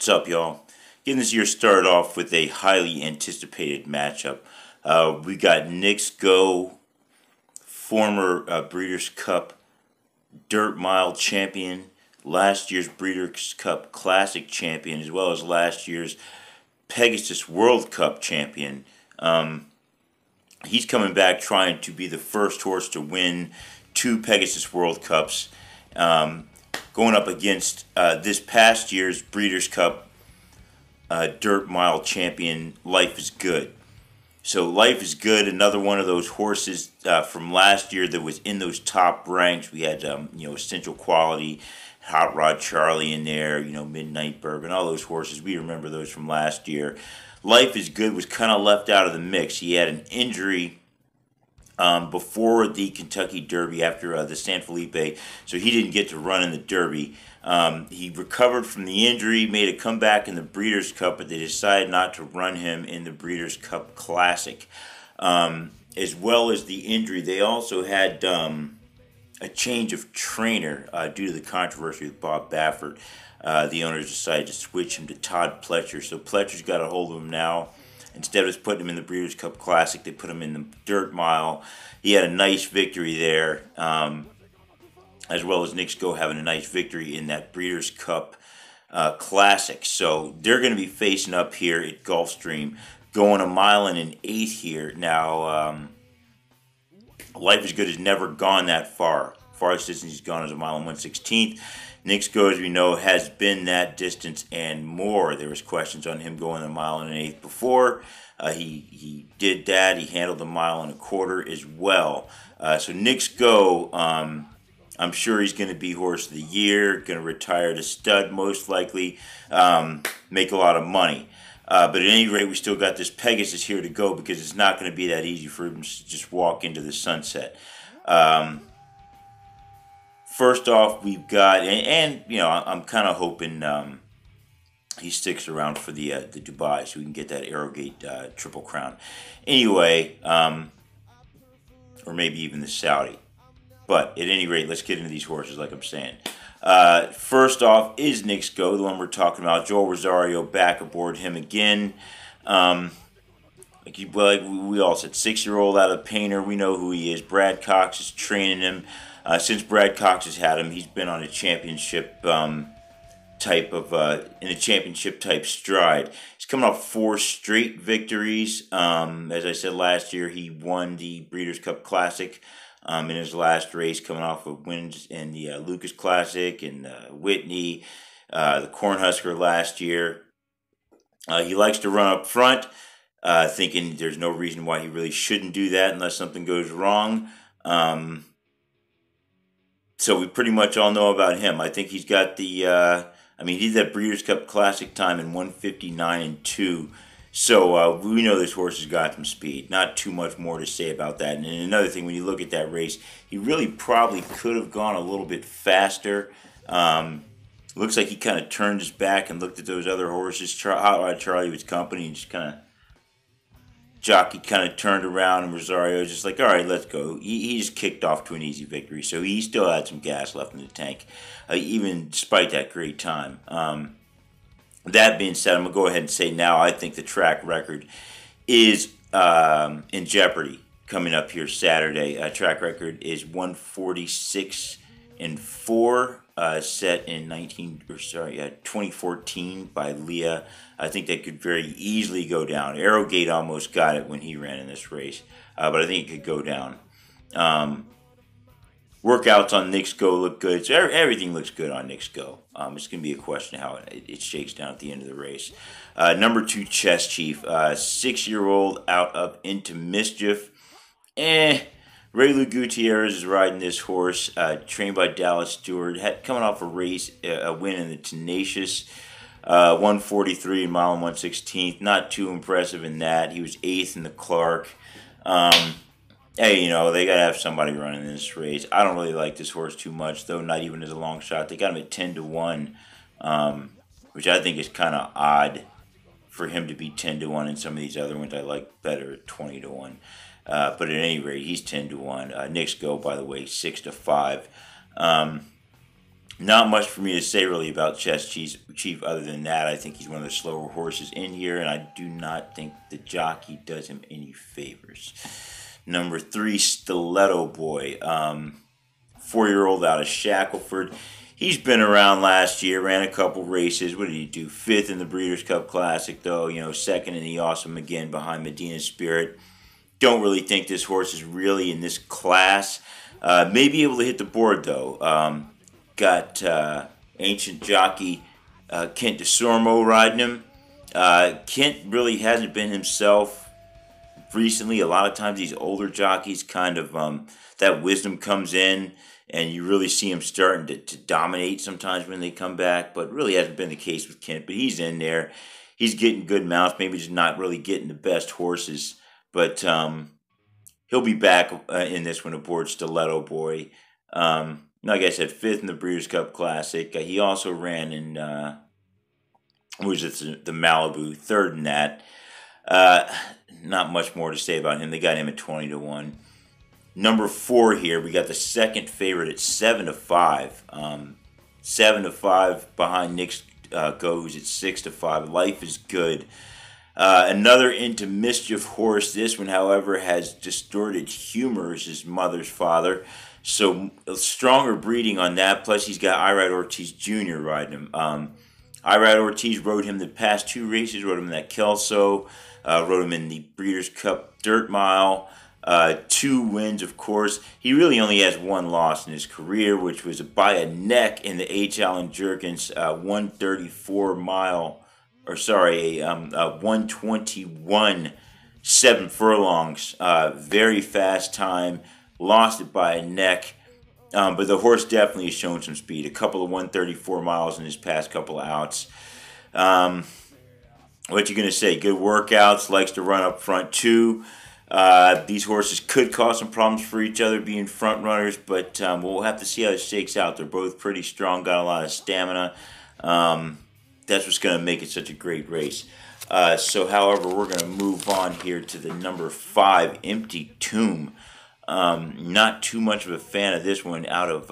What's up, y'all? Getting this year started off with a highly anticipated matchup. We got Knicks Go, former Breeders' Cup Dirt Mile champion, last year's Breeders' Cup Classic champion, as well as last year's Pegasus World Cup champion. He's coming back trying to be the first horse to win 2 Pegasus World Cups. Going up against this past year's Breeders' Cup Dirt Mile champion, Life is Good. So Life is Good, another one of those horses from last year that was in those top ranks. We had Essential Quality, Hot Rod Charlie in there, Midnight Bourbon, all those horses. We remember those from last year. Life is Good was kind of left out of the mix. He had an injury before the Kentucky Derby after the San Felipe, so he didn't get to run in the Derby. He recovered from the injury, made a comeback in the Breeders' Cup, but they decided not to run him in the Breeders' Cup Classic. As well as the injury, they also had a change of trainer due to the controversy with Bob Baffert. The owners decided to switch him to Todd Pletcher, so Pletcher's got a hold of him now. Instead of just putting him in the Breeders' Cup Classic, they put him in the Dirt Mile. He had a nice victory there, as well as Knicks Go having a nice victory in that Breeders' Cup Classic. So they're going to be facing up here at Gulfstream, going 1 mile and an eighth here. Now, Life is Good has never gone that far. Farthest distance he's gone is 1 mile and 1/16. Knicks Go, as we know, has been that distance and more. There was questions on him going 1 mile and an eighth before. He did that. He handled 1 mile and a quarter as well. So Knicks Go, I'm sure he's going to be Horse of the Year, going to retire to stud most likely, make a lot of money. But at any rate, we still got this Pegasus here to go because it's not going to be that easy for him to just walk into the sunset. First off, we've got, and I'm kind of hoping he sticks around for the Dubai so we can get that Arrowgate Triple Crown. Anyway, or maybe even the Saudi. But at any rate, let's get into these horses like I'm saying. First off is Knicks Go, the one we're talking about. Joel Rosario back aboard him again. Like we all said, 6-year-old out of Painter. We know who he is. Brad Cox is training him. Since Brad Cox has had him, he's been on a championship in a championship type stride. He's coming off 4 straight victories. As I said last year, he won the Breeders' Cup Classic in his last race, coming off of wins in the Lucas Classic and Whitney, the Cornhusker last year. He likes to run up front, thinking there's no reason why he really shouldn't do that unless something goes wrong. So we pretty much all know about him. I think he's got the, he did that Breeders' Cup Classic time in 1:59.2. So we know this horse has got some speed. Not too much more to say about that. And another thing, when you look at that race, he really probably could have gone a little bit faster. Looks like he kind of turned his back and looked at those other horses. Hot Rod Charlie was company and just kind of, jockey kind of turned around, and Rosario was just like, all right, let's go. He just kicked off to an easy victory. So he still had some gas left in the tank, even despite that great time. That being said, I'm going to go ahead and say now I think the track record is in jeopardy coming up here Saturday. Track record is 146-4, set in 2014 by Leah. I think that could very easily go down. Arrowgate almost got it when he ran in this race, but I think it could go down. Workouts on Knicks Go look good. So everything looks good on Knicks Go. It's going to be a question of how it shakes down at the end of the race. Number 2, Chess Chief. 6-year-old out of Into Mischief. Raylu Gutierrez is riding this horse, trained by Dallas Stewart. Coming off a win in the Tenacious. 143 in 1 mile and 1/16. Not too impressive in that. He was 8th in the Clark. Hey, they got to have somebody running this race. I don't really like this horse too much, though, not even as a long shot. They got him at 10-1, which I think is kind of odd for him to be 10-1, and some of these other ones I like better at 20-1. But at any rate, he's 10-1. Knicks Go, by the way, 6-5. Not much for me to say really about Chief other than that. I think he's one of the slower horses in here, and I do not think the jockey does him any favors. Number 3, Stiletto Boy. 4-year-old out of Shackleford. He's been around last year, ran a couple races. What did he do? 5th in the Breeders' Cup Classic, though. 2nd in the Awesome again behind Medina Spirit. Don't really think this horse is really in this class. May be able to hit the board, though. Got ancient jockey Kent DeSormo riding him. Kent really hasn't been himself recently. A lot of times these older jockeys kind of, that wisdom comes in, and you really see him starting to dominate sometimes when they come back, but really hasn't been the case with Kent. But he's in there. He's getting good mounts, maybe just not really getting the best horses. But he'll be back in this one aboard Stiletto Boy. Like I said, 5th in the Breeders' Cup Classic. He also ran in, the Malibu, 3rd in that. Not much more to say about him. They got him at 20-1. Number 4 here, we got the second favorite at 7-5. 7-5 behind Knicks goes at 6-5. Life is Good. Another into mischief horse. This one, however, has distorted humor as his mother's father. So stronger breeding on that. Plus, he's got Irad Ortiz Jr. riding him. Irad Ortiz rode him the past 2 races. Rode him in that Kelso. Rode him in the Breeders' Cup Dirt Mile. 2 wins, of course. He really only has 1 loss in his career, which was by a neck in the H. Allen Jerkins 134 mile. Or sorry, 121 7 furlongs. Very fast time. Lost it by a neck. But the horse definitely has shown some speed. A couple of 134 miles in his past couple of outs. What you going to say? Good workouts. Likes to run up front too. These horses could cause some problems for each other being front runners. But we'll have to see how it shakes out. They're both pretty strong. Got a lot of stamina. That's what's going to make it such a great race. However, we're going to move on here to the number 5, Empty Tomb. Not too much of a fan of this one. Out of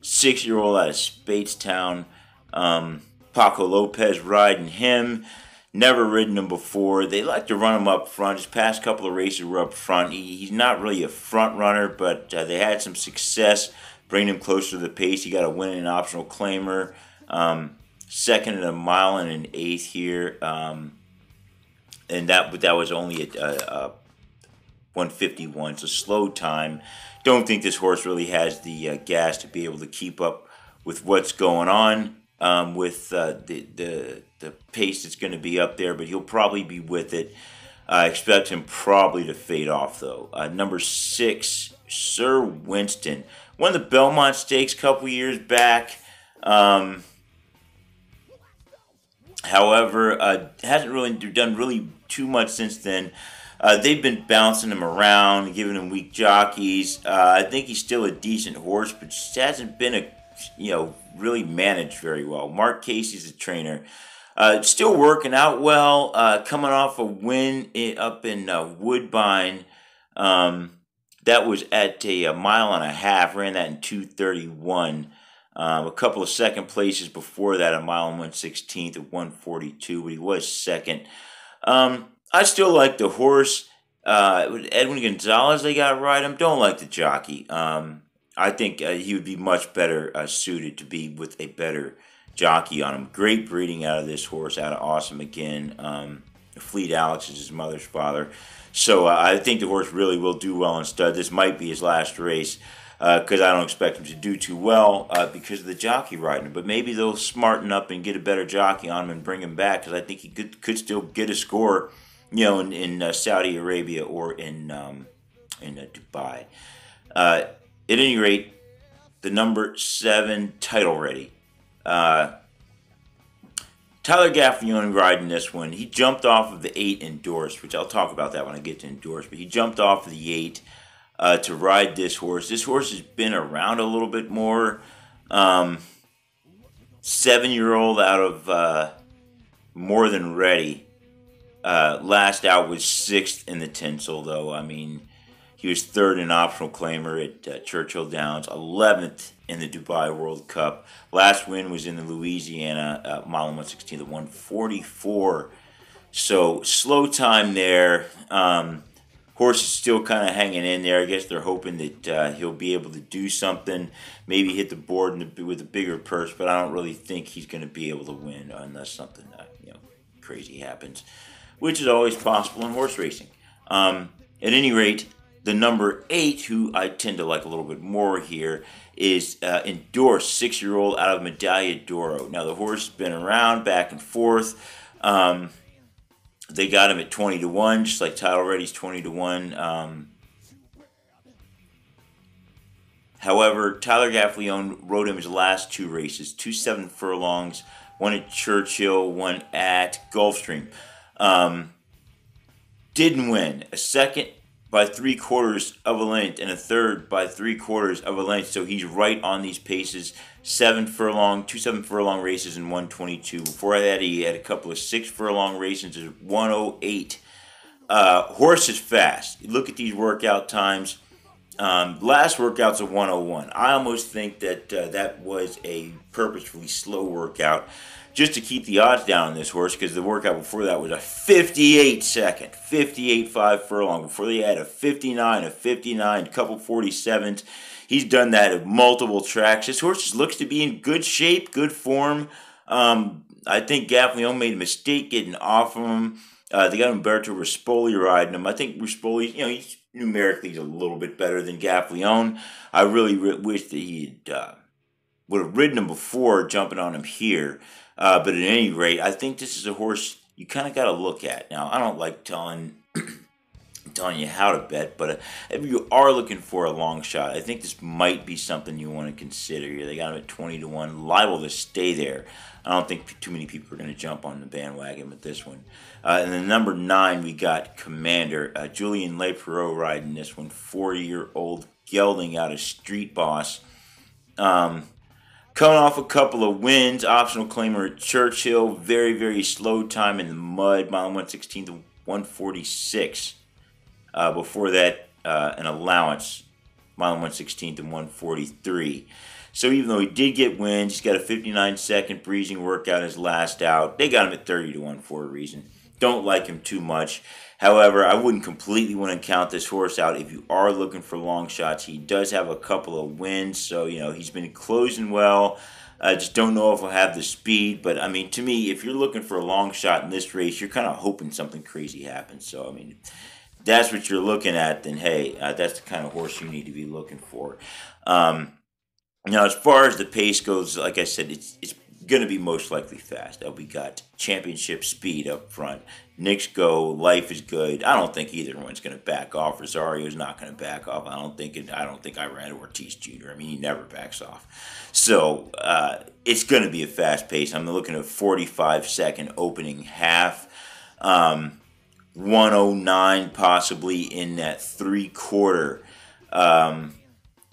6-year-old out of Spadestown. Paco Lopez riding him. Never ridden him before. They like to run him up front. His past couple of races were up front. He's not really a front runner, but they had some success bringing him closer to the pace. He got a win in an optional claimer. 2nd in a mile and an 1/8 here. And that was only at 151. It's a slow time. Don't think this horse really has the gas to be able to keep up with what's going on with the pace that's going to be up there, but he'll probably be with it. I expect him probably to fade off, though. Number 6, Sir Winston. Won the Belmont Stakes a couple years back. However, hasn't really done really too much since then. They've been bouncing him around, giving him weak jockeys. I think he's still a decent horse, but just hasn't been really managed very well. Mark Casey's the trainer. Still working out well. Coming off a win up in Woodbine. That was at a 1.5 miles. Ran that in 2:31. A couple of second places before that, 1 mile and 1/16 at 1:42, but he was second. I still like the horse. Edwin Gonzalez, they got to ride him. Don't like the jockey. I think he would be much better suited to be with a better jockey on him. Great breeding out of this horse, out of Awesome again. Fleet Alex is his mother's father. So I think the horse really will do well in stud. This might be his last race because I don't expect him to do too well because of the jockey riding him. But maybe they'll smarten up and get a better jockey on him and bring him back because I think he could still get a score, in Saudi Arabia or in Dubai. At any rate, the number 7 Title Ready. Tyler Gaffalione riding this one. He jumped off of the 8 Endorsed, which I'll talk about that when I get to Endorsed. But he jumped off of the 8 to ride this horse. This horse has been around a little bit more. 7-year-old out of More Than Ready. Last out was 6th in the tinsel, though. I mean, He was third in optional claimer at Churchill Downs, 11th in the Dubai World Cup. Last win was in the Louisiana mile and 1/16 at 144. So slow time there. Horse is still kind of hanging in there. I guess they're hoping that he'll be able to do something, maybe hit the board with a bigger purse. But I don't really think he's going to be able to win unless something crazy happens, which is always possible in horse racing. At any rate, the number 8, who I tend to like a little bit more here, is Endorsed, 6-year-old out of Medaglia d'Oro. Now, the horse has been around back and forth. They got him at 20-1, just like Title Ready's 20-1. However, Tyler Gaffalione rode him his last 2 races, 2 7 furlongs, one at Churchill, one at Gulfstream. Didn't win. A second by 3/4 of a length and a third by 3/4 of a length. So he's right on these paces. 7 furlong, 2 7 furlong races in 122. Before that, he had a couple of 6 furlong races at 108. Horse is fast. You look at these workout times. Last workout's a 101. I almost think that that was a purposefully slow workout just to keep the odds down on this horse, because the workout before that was a 58 second, 58.5 furlong. Before they had a 59, a 59, a couple 47s. He's done that at multiple tracks. This horse just looks to be in good shape, good form. I think Gaffalione made a mistake getting off of him. They got Umberto Rispoli riding him. I think Rispoli, he's numerically a little bit better than Gaffalione. I really wish that he would have ridden him before jumping on him here. But at any rate, I think this is a horse you kind of got to look at. Now, I don't like telling you how to bet, but if you are looking for a long shot, I think this might be something you want to consider here. They got him at 20-1, liable to stay there. I don't think too many people are going to jump on the bandwagon with this one. And then number 9, we got Commander. Julien Leperot riding this one, 4-year-old gelding out of Street Boss. Coming off a couple of wins, optional claimer at Churchill, very, very slow time in the mud, mile 116 to 146. Before that, an allowance, mile 116 to 143. So even though he did get wins, he's got a 59-second breezing workout his last out. They got him at 30-1 for a reason. Don't like him too much. However, I wouldn't completely want to count this horse out if you are looking for long shots. He does have a couple of wins, so he's been closing well. I just don't know if he'll have the speed. But, to me, if you're looking for a long shot in this race, you're kind of hoping something crazy happens. So, if that's what you're looking at, then, hey, that's the kind of horse you need to be looking for. Now, as far as the pace goes, like I said, it's going to be most likely fast. We got championship speed up front. Knicks go. Life is good. I don't think either one's going to back off. Rosario's not going to back off. I don't think Iran Ortiz Jr. He never backs off. So it's going to be a fast pace. I'm looking at 45-second opening half. 109 possibly in that 3/4.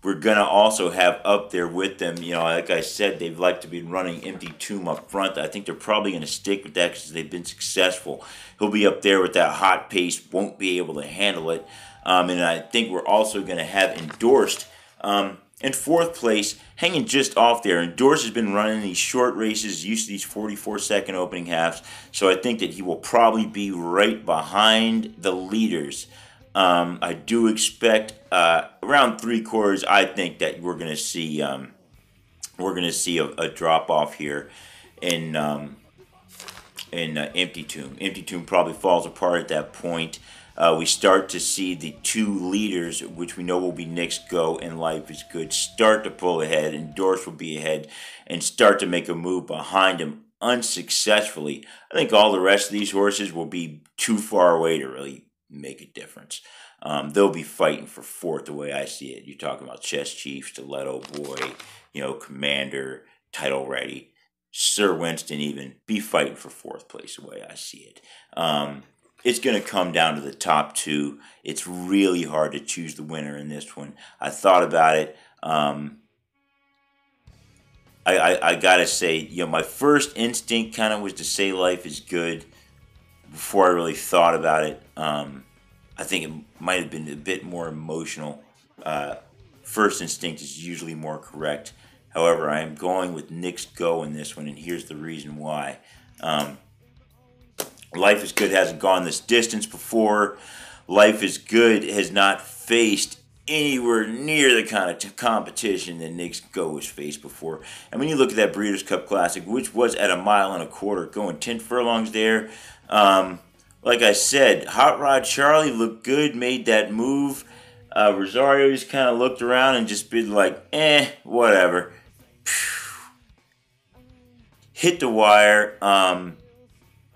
We're going to also have up there with them, like I said, they've like to be running Empty Tomb up front. I think they're probably going to stick with that because they've been successful. He'll be up there with that hot pace, won't be able to handle it. And I think we're also going to have Endorsed in 4th place, hanging just off there. Endorsed has been running these short races, used to these 44-second opening halves. So I think that he will probably be right behind the leaders. I do expect around 3/4. I think that we're going to see a drop off here in Empty Tomb. Empty Tomb probably falls apart at that point. We start to see the 2 leaders, which we know will be Knicks Go and Life is Good, start to pull ahead. Endorse will be ahead and start to make a move behind him unsuccessfully. I think all the rest of these horses will be too far away to really make a difference. They'll be fighting for 4th the way I see it. You're talking about Chess Chief, Stiletto Boy, Commander, Title Ready, Sir Winston even, be fighting for 4th place the way I see it. It's going to come down to the top 2. It's really hard to choose the winner in this one. I thought about it. I got to say, my first instinct kind of was to say Life is Good before I really thought about it. I think it might have been a bit more emotional. First instinct is usually more correct. However, I am going with Knicks go in this one, and here's the reason why. Um, Life is Good hasn't gone this distance before. Life is Good has not faced anywhere near the kind of competition that Knicks Go has faced before. And when you look at that Breeders' Cup Classic, which was at 1.25 miles, going 10 furlongs there, like I said, Hot Rod Charlie looked good, made that move. Rosario just kind of looked around and just been like, whatever. Hit the wire.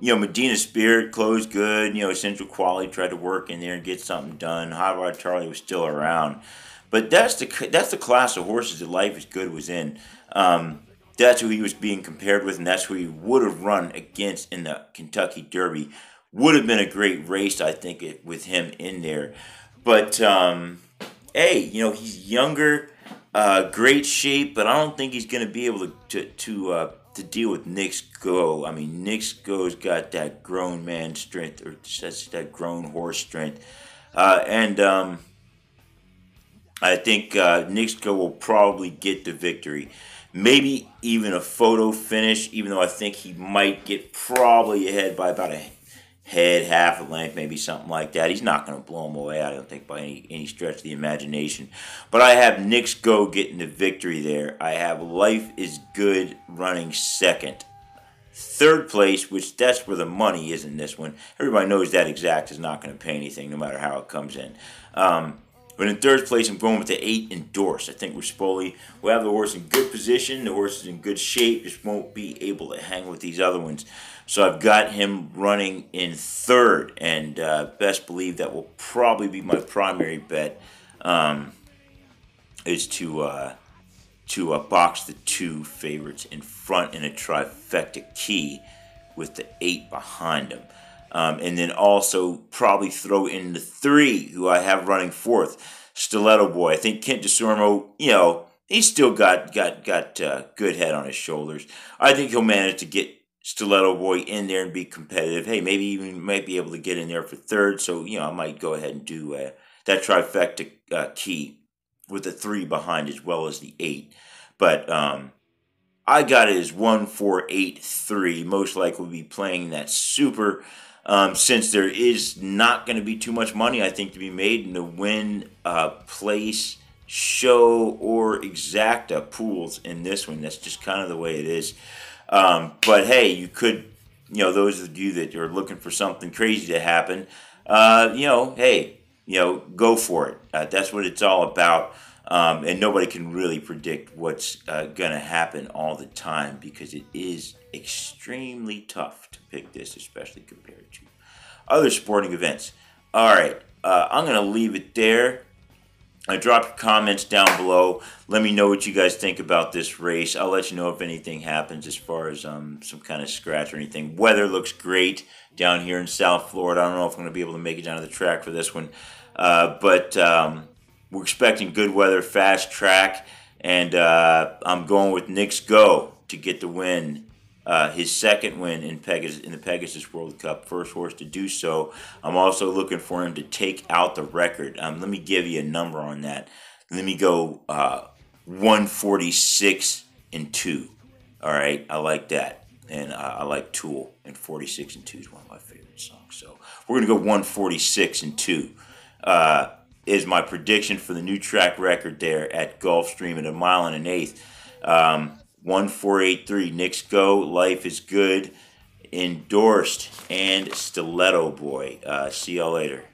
Medina Spirit closed good. Central Quality tried to work in there and get something done. Hot Rod Charlie was still around. But that's the class of horses that Life is Good was in. That's who he was being compared with, and that's who he would have run against in the Kentucky Derby. Would have been a great race, I think, with him in there. But, hey, he's younger, great shape, but I don't think he's going to be able to deal with Knicks Go. I mean, Knicks Go's got that grown man strength, or that grown horse strength. And I think Knicks Go will probably get the victory. Maybe even a photo finish, even though I think he might get probably ahead by about a head, half a length, maybe something like that. He's not going to blow him away, I don't think, by any stretch of the imagination. But I have Knicks Go getting the victory there. I have Life is Good running second. Third place, which that's where the money is in this one. Everybody knows that exact is not going to pay anything, no matter how it comes in. But in third place, I'm going with the 8 Endorse. I think Rispoli will have the horse in good position. The horse is in good shape. Just won't be able to hang with these other ones. So I've got him running in third. And best believe that will probably be my primary bet, is to box the 2 favorites in front in a trifecta key with the 8 behind them. And then also probably throw in the 3, who I have running fourth, Stiletto Boy. I think Kent DeSormo, he's still got good head on his shoulders. I think he'll manage to get Stiletto Boy in there and be competitive. Hey, maybe even might be able to get in there for third. So, I might go ahead and do that trifecta key with the 3 behind as well as the 8. But I got it as 1, 4, 8, 3. Most likely will be playing that super. Since there is not going to be too much money, I think, to be made in the win, place, show, or exacta pools in this one. That's just kind of the way it is. But hey, you could, those of you that are looking for something crazy to happen, hey, go for it. That's what it's all about. And nobody can really predict what's going to happen all the time, because it is extremely tough to pick this, especially compared to other sporting events. All right, I'm going to leave it there. Drop your comments down below. Let me know what you guys think about this race. I'll let you know if anything happens as far as some kind of scratch or anything. Weather looks great down here in South Florida. I don't know if I'm going to be able to make it down to the track for this one. But we're expecting good weather, fast track. And I'm going with Knicks Go to get the win. His second win in the Pegasus World Cup, first horse to do so. I'm also looking for him to take out the record. Let me give you a number on that. Let me go 146-2. All right, I like that, and I like Tool, and 46-2 is one of my favorite songs. So we're gonna go 146-2. Is my prediction for the new track record there at Gulfstream at 1.125 miles. 1483, Knicks Go, Life is Good, Endorsed, and Stiletto Boy. See y'all later.